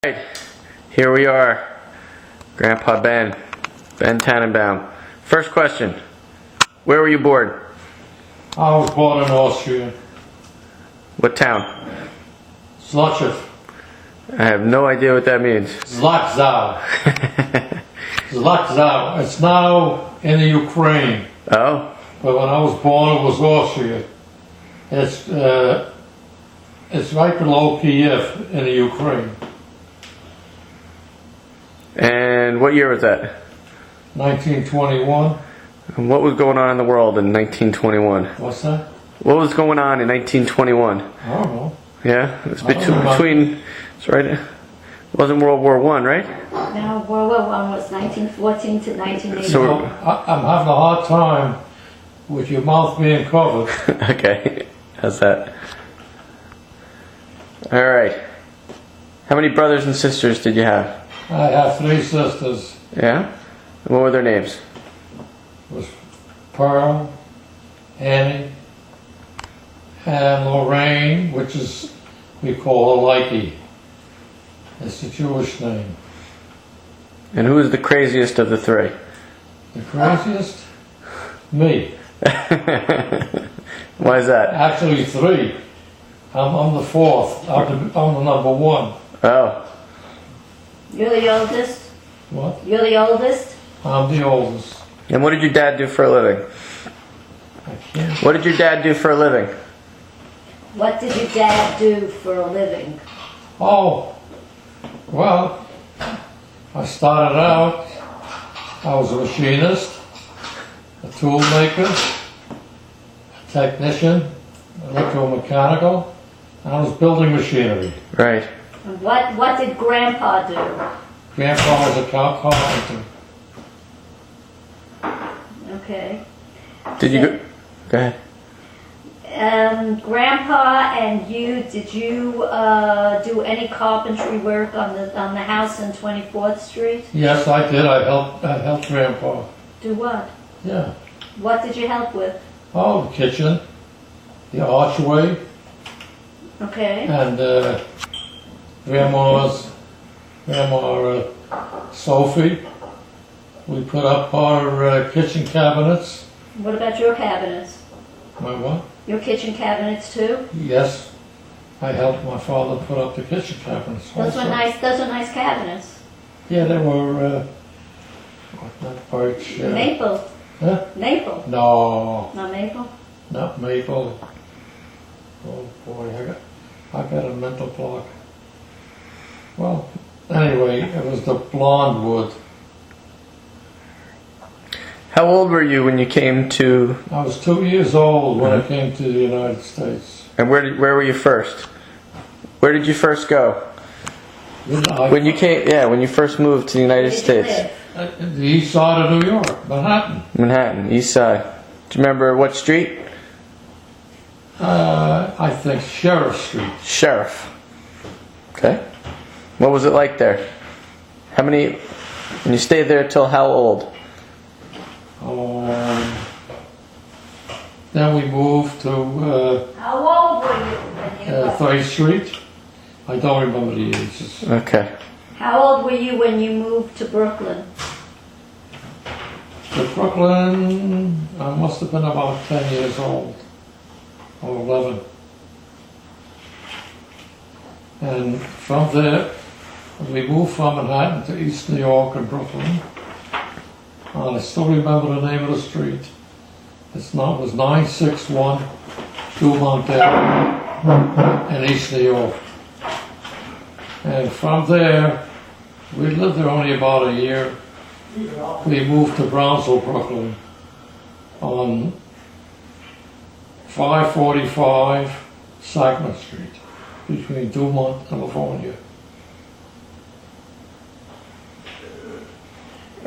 Right, here we are, Grandpa Ben Tannenbaum. First question, where were you born? I was born in Austria. What town? Zlochev. I have no idea what that means. Zlachzow. Zlachzow. It's now in the Ukraine. Oh? But when I was born, it was Austria. It's right below Kiev in the Ukraine. And what year was that? 1921. And what was going on in the world in 1921? What's that? What was going on in 1921? I don't know. Yeah? It was between it's right, it wasn't World War I, right? No, World War I was 1914 to 1918. So I'm having a hard time with your mouth being covered. okay, how's that? Alright. How many brothers and sisters did you have? I have 3 sisters. Yeah? And what were their names? It was Pearl, Annie, and Lorraine, which is, we call her Likey. It's a Jewish name. And who is the craziest of the 3? The craziest? Me. Why is that? Actually 3. I'm the 4th. I'm the number 1. Oh. You're the oldest? What? You're the oldest? I'm the oldest. And what did your dad do for a living? I can't. What did your dad do for a living? What did your dad do for a living? Oh, well, I started out, I was a machinist, a tool maker, a technician, electromechanical, and I was building machinery. Right. And what did Grandpa do? Grandpa was a carpenter. Okay. Did you go ahead. Grandpa and you, did you do any carpentry work on the house on 24th Street? Yes, I did. I helped Grandpa. Do what? Yeah. What did you help with? Oh, the kitchen, the archway, Okay. and Grandma Sophie. We put up our kitchen cabinets. What about your cabinets? My what? Your kitchen cabinets too? Yes, I helped my father put up the kitchen cabinets. Those also. were nice. Those are nice cabinets. Yeah, they were not birch. Maple. Huh? Maple. No, Not maple. not maple. Oh boy, I got a mental block. Well, anyway, it was the blonde wood. How old were you when you came to? I was 2 years old when I came to the United States. And where were you first? Where did you first go? When you came, yeah, when you first moved to the United Where did you States. live? The east side of New York, Manhattan. Manhattan, East Side. Do you remember what street? I think Sheriff Street. Sheriff. Okay. What was it like there? How many? And you stayed there till how old? Then we moved to How old were you when you? 3rd Street. I don't remember the ages. Okay. How old were you when you moved to Brooklyn? To Brooklyn, I must have been about 10 years old, or 11. And from there, we moved from Manhattan to East New York and Brooklyn. And I still remember the name of the street. It was 961 Dumont Avenue in East New York. And from there, we lived there only about a year. We moved to Brownsville, Brooklyn on 545 Sackman Street between Dumont, California.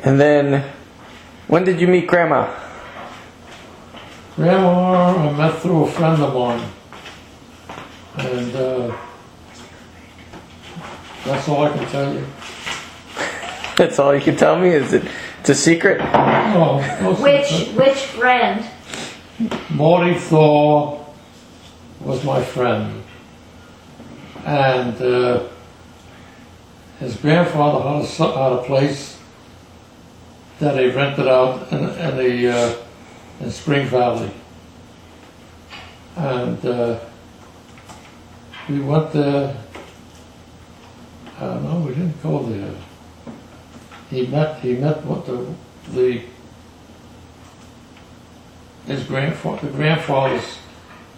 And then, when did you meet Grandma? Grandma, I met through a friend of mine. And that's all I can tell you. That's all you can tell me? It's a secret? Oh, Which friend? Morty Thor was my friend. And his grandfather had a place that he rented out in Spring Valley. And we went there. No, we didn't go there. He met what the grandfather's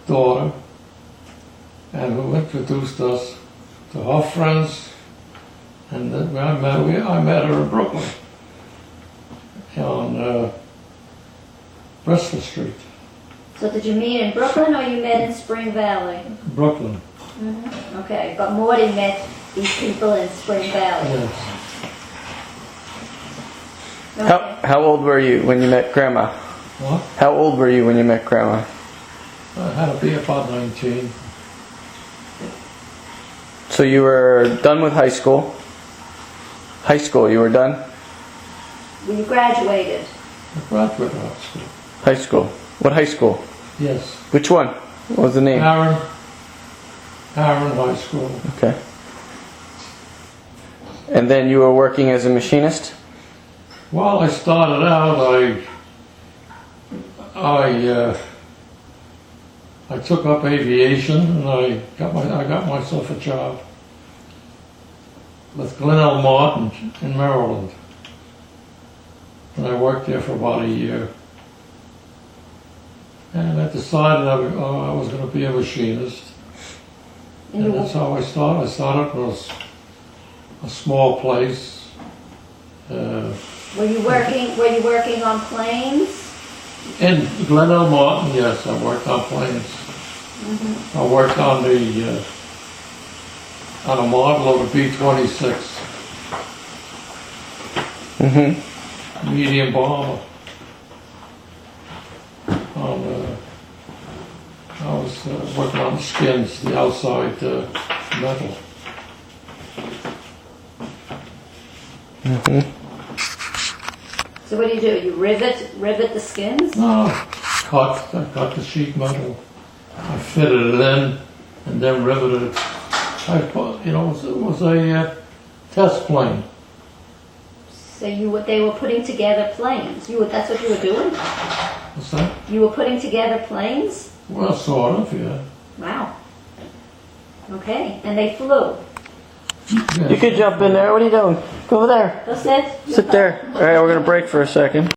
daughter, and who introduced us to her friends, and then I met her in Brooklyn on Bristol Street. So did you meet in Brooklyn or you met in Spring Valley? Brooklyn. Okay, but Morty met these people in Spring Valley. Yes. Okay. How old were you when you met Grandma? What? How old were you when you met Grandma? I had to be about 19. So you were done with high school. High school, you were done? When you graduated? I graduated high school. High school. What high school? Yes. Which one? What was the name? Aaron High School. Okay. And then you were working as a machinist? Well, I started out, I took up aviation, and I got myself a job with Glenn Martin in Maryland. And I worked there for about a year. And I decided I was going to be a machinist. And that's how I started. I started with a small place. Were you working on planes? In Glen Martin, yes, I worked on planes. I worked on a model of a B-26 medium bomber. I was working on the skins, the outside metal. So what do? You rivet the skins? No, I cut the sheet metal. I fitted it in and then riveted it. It was a test plane. So they were putting together planes. That's what you were doing? What's that? You were putting together planes? Well, sort of, yeah. Wow. Okay, and they flew. You could jump in there. What are you doing? Go over there. Go sit. Sit there. All right, we're going to break for a second.